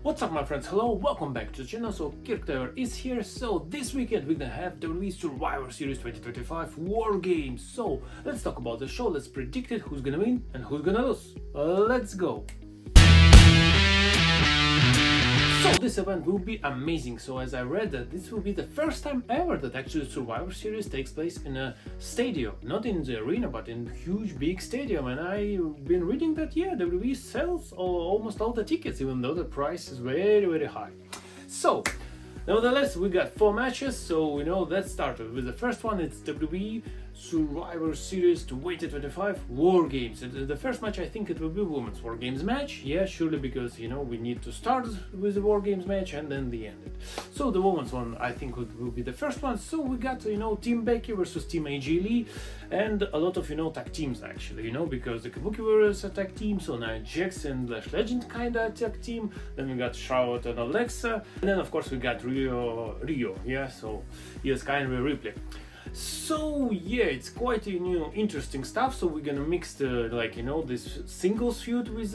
What's up my friends, hello, welcome back to the channel. So Kirk is here. So this weekend we're gonna have WWE Survivor Series 2025 War Games. So let's talk about the show, let's predict it, who's gonna win and who's gonna lose. Let's go. So this event will be amazing. So as I read that this will be the first time ever that actually Survivor Series takes place in a stadium, not in the arena but in huge big stadium. And I've been reading that WWE sells almost all the tickets, even though the price is very high. So nevertheless, we got 4 matches, so let's start with the first one. It's WWE Survivor Series 2025 War Games. The first match, I think it will be Women's War Games match. Yeah, surely, because we need to start with the War Games match and then the end it. So the women's one, I think, will be the first one. So we got Team Becky versus Team AJ Lee, and a lot of tag teams actually. Because the Kabuki was a tag team, so now Jax and Lash Legend kinda a tag team. Then we got Charlotte and Alexa, and then of course we got Rio. Yeah, so yes, kind of Ripley. So yeah, it's quite interesting stuff. So we're gonna mix the this singles feud with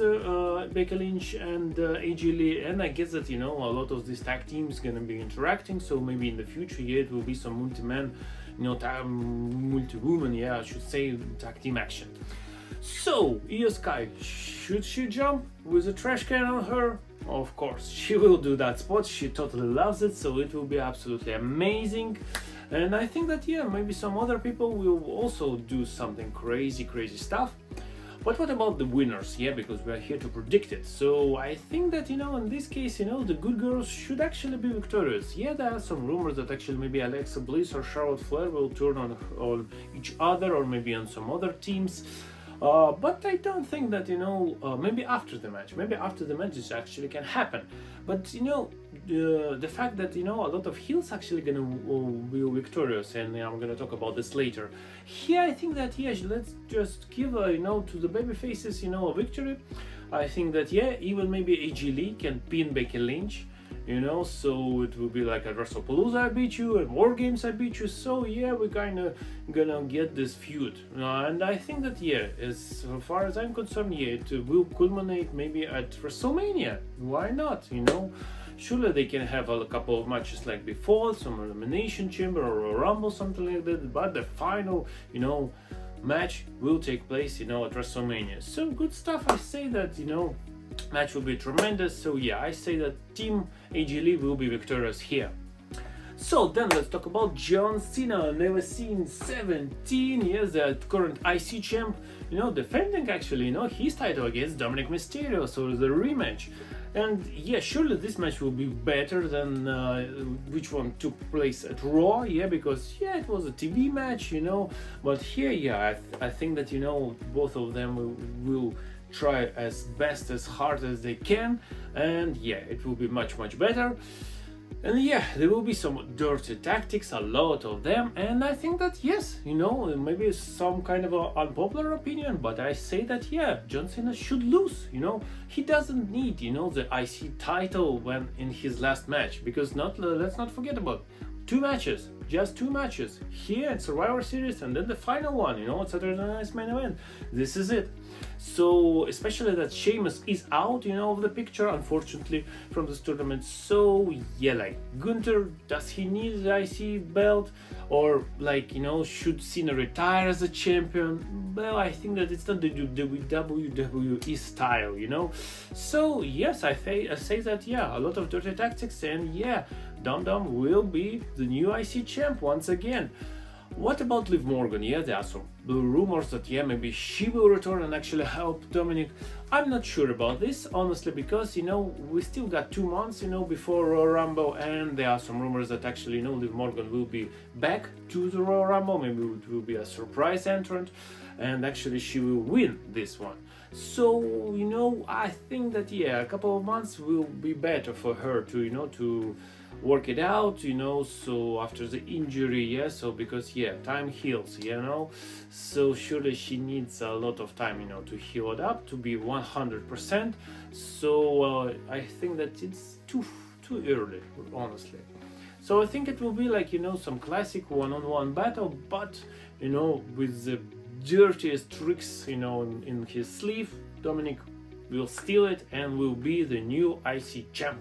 Becky Lynch and AJ Lee, and I guess that a lot of these tag teams gonna be interacting. So maybe in the future, it will be some multi-man, multi-woman, I should say, tag team action. So Io Sky, should she jump with a trash can on her? Of course, she will do that spot. She totally loves it, so it will be absolutely amazing. And I think that maybe some other people will also do something crazy stuff. But what about the winners? Because we are here to predict it. So I think that in this case, the good girls should actually be victorious. There are some rumors that actually maybe Alexa Bliss or Charlotte Flair will turn on each other, or maybe on some other teams. But I don't think that maybe after the match this actually can happen. But the fact that a lot of heels actually gonna be victorious, and I'm gonna talk about this later. Here I think that let's just give to the baby faces a victory. I think that even maybe AJ Lee can pin Becky Lynch. So it will be like a WrestlePalooza, I beat you, and War Games, I beat you. So we're kinda gonna get this feud, and I think that as far as I'm concerned, it will culminate maybe at WrestleMania. Why not? Surely they can have a couple of matches like before, some elimination chamber or a rumble, something like that. But the final, match will take place, at WrestleMania. So good stuff. I say that match will be tremendous. So I say that Team AJ Lee will be victorious here. So then let's talk about John Cena, never seen 17 years, the current IC champ, defending actually, his title against Dominik Mysterio. So the rematch. And surely this match will be better than which one took place at Raw, because it was a TV match, but here I think that both of them will try as best, as hard as they can, and it will be much better. And there will be some dirty tactics, a lot of them, and I think that maybe some kind of an unpopular opinion, but I say that John Cena should lose. He doesn't need the IC title when in his last match, because let's not forget about 2 matches, just 2 matches here at Survivor Series, and then the final one, at Saturday Night's main event. This is it. So especially that Sheamus is out, of the picture, unfortunately, from this tournament. So Gunther, does he need the IC belt, or should Cena retire as a champion? Well, I think that it's not the WWE style, So yes, I say that a lot of dirty tactics, and Dum Dum will be the new IC champ once again. What about Liv Morgan? There are some rumors that maybe she will return and actually help Dominik. I'm not sure about this, honestly, because we still got 2 months before Royal Rumble, and there are some rumors that actually Liv Morgan will be back to the Royal Rumble. Maybe it will be a surprise entrant, and actually she will win this one. So I think that a couple of months will be better for her to work it out, so after the injury, so because time heals, so surely she needs a lot of time, to heal it up, to be 100%. So I think that it's too early, honestly. So I think it will be some classic one-on-one battle, but with the dirtiest tricks in his sleeve. Dominik will steal it and will be the new IC champ.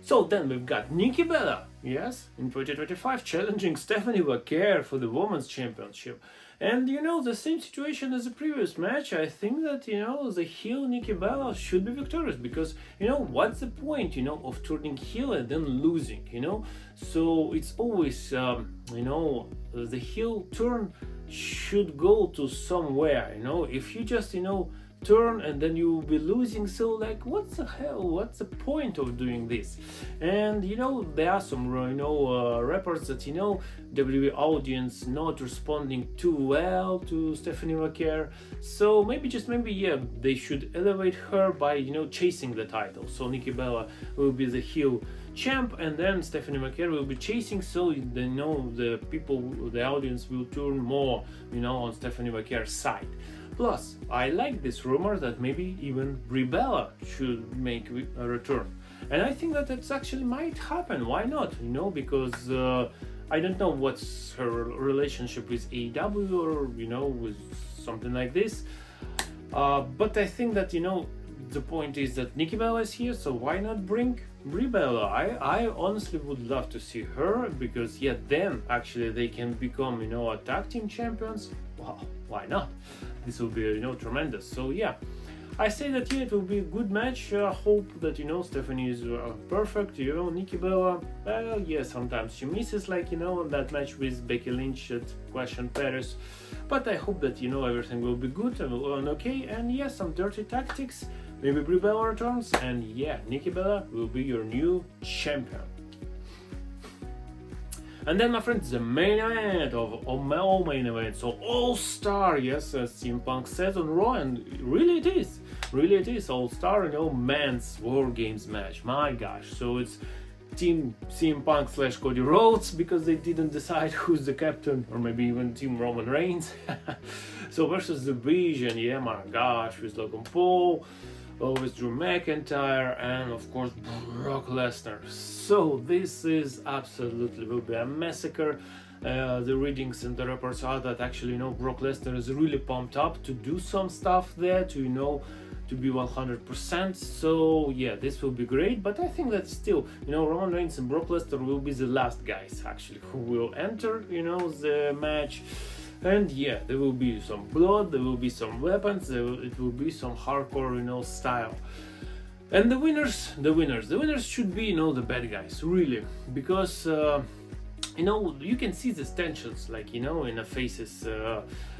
So then we've got Nikki Bella, yes, in 2025 challenging Stephanie Vaquer for the Women's Championship. And the same situation as the previous match, I think that, the heel Nikki Bella should be victorious because, what's the point, of turning heel and then losing, So it's always, the heel turn should go to somewhere, if you just, turn and then you will be losing, so like what's the point of doing this? And there are some reports that WWE audience not responding too well to Stephanie Vaquer, so maybe they should elevate her by chasing the title, so Nikki Bella will be the heel champ and then Stephanie Vaquer will be chasing, so the people, the audience will turn more on Stephanie Vaquer's side. Plus, I like this rumor that maybe even Brie Bella should make a return. And I think that it actually might happen. Why not? Because I don't know what's her relationship with AEW or, with something like this. But I think that, the point is that Nikki Bella is here, so why not bring Brie Bella? I honestly would love to see her because, then actually they can become, a tag team champions. Wow, why not? This will be, tremendous. So I say that it will be a good match. Hope that Stephanie is perfect. Nikki Bella, sometimes she misses, like that match with Becky Lynch at Clash in Paris. But I hope that everything will be good and okay. And some dirty tactics. Maybe Brie Bella returns, and Nikki Bella will be your new champion. And then, my friends, the main event of all main events, so All-Star, yes, as CM Punk says on Raw, and really it is All-Star, men's WarGames match, my gosh. So it's Team CM Punk / Cody Rhodes, because they didn't decide who's the captain, or maybe even Team Roman Reigns. So versus the Vision, my gosh, with Logan Paul, with Drew McIntyre, and of course Brock Lesnar. So this is absolutely will be a massacre. The readings and the reports are that actually Brock Lesnar is really pumped up to do some stuff there, to to be 100%. So this will be great. But I think that still Roman Reigns and Brock Lesnar will be the last guys actually who will enter the match. And there will be some blood, there will be some weapons, it will be some hardcore, style. And the winners should be, the bad guys, really, because, you can see these tensions, like, in a faces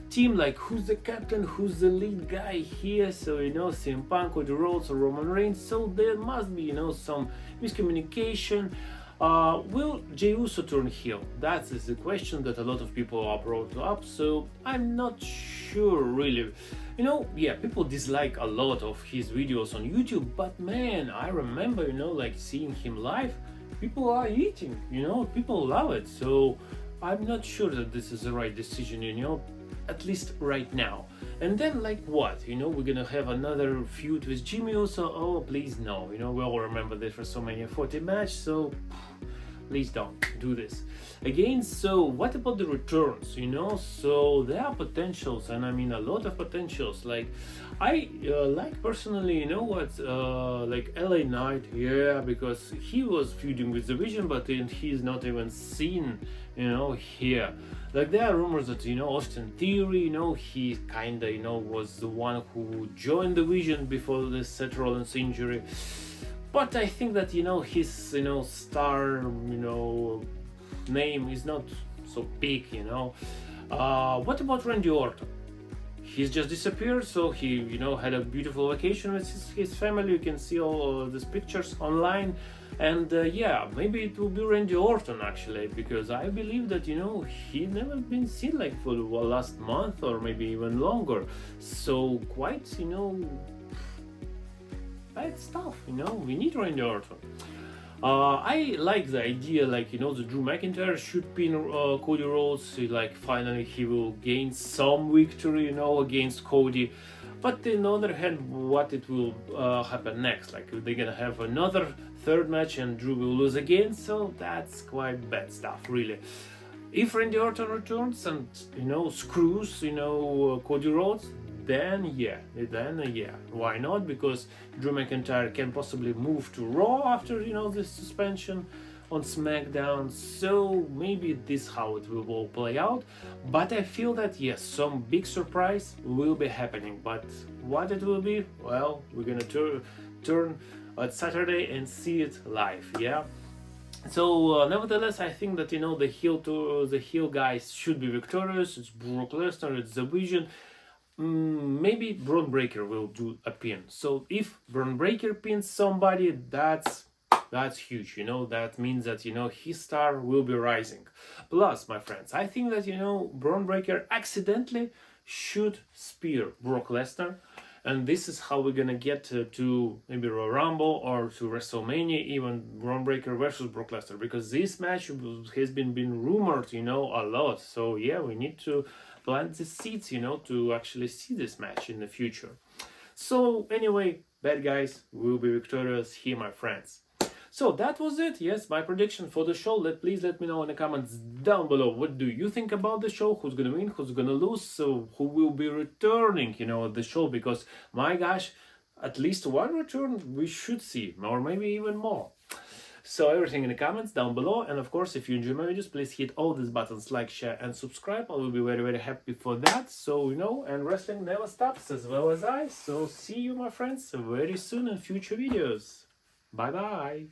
team, like who's the captain, who's the lead guy here. So, CM Punk, Cody Rhodes, or Roman Reigns. So there must be, some miscommunication. Will Jey Uso turn heel? That is the question that a lot of people are brought up, so I'm not sure really. People dislike a lot of his videos on YouTube, but man, I remember, like seeing him live, people are eating, people love it, so I'm not sure that this is the right decision, at least right now. And then like what? We're gonna have another feud with Jimmy Uso? Oh, please no. We all remember this WrestleMania 40 match, so please don't do this again. So what about the returns? So there are potentials, and I mean a lot of potentials. Like I like personally, like LA Knight, because he was feuding with the Vision, but he's not even seen, here. Like there are rumors that Austin Theory, he kinda was the one who joined the Vision before the Seth Rollins injury. But I think that his star name is not so big. What about Randy Orton? He's just disappeared, so he had a beautiful vacation with his family. You can see all these pictures online. And maybe it will be Randy Orton actually, because I believe that he never been seen like for the last month or maybe even longer. So quite bad stuff. We need Randy Orton. I like the idea, like the Drew McIntyre should pin Cody Rhodes. Like finally he will gain some victory, against Cody. But on the other hand, what it will happen next? Like they're gonna have another third match and Drew will lose again. So that's quite bad stuff, really. If Randy Orton returns and screws Cody Rhodes, then yeah, why not? Because Drew McIntyre can possibly move to Raw after, you know, this suspension on SmackDown, so maybe this is how it will all play out. But I feel that yes, some big surprise will be happening, but what it will be, well, we're gonna turn on Saturday and see it live, yeah. So nevertheless, I think that, you know, the heel guys should be victorious. It's Brock Lesnar, it's the Vision. Maybe Bron Breakker will do a pin. So if Bron Breakker pins somebody, that's huge, you know. That means that, you know, his star will be rising. Plus, my friends, I think that, you know, Bron Breakker accidentally should spear Brock Lesnar. And this is how we're gonna get to maybe Royal Rumble or to WrestleMania, even Bron Breakker versus Brock Lesnar, because this match has been rumored, you know, a lot. So yeah, we need to plant the seeds, you know, to actually see this match in the future. So anyway, bad guys will be victorious here, my friends. So that was it. Yes, my prediction for the show. Please let me know in the comments down below. What do you think about the show? Who's gonna win? Who's gonna lose? So who will be returning, you know, at the show? Because my gosh, at least one return we should see, or maybe even more. So everything in the comments down below. And of course, if you enjoy my videos, please hit all these buttons, like, share, and subscribe. I will be very, very happy for that. So, you know, and wrestling never stops, as well as I. So see you, my friends, very soon in future videos. Bye bye.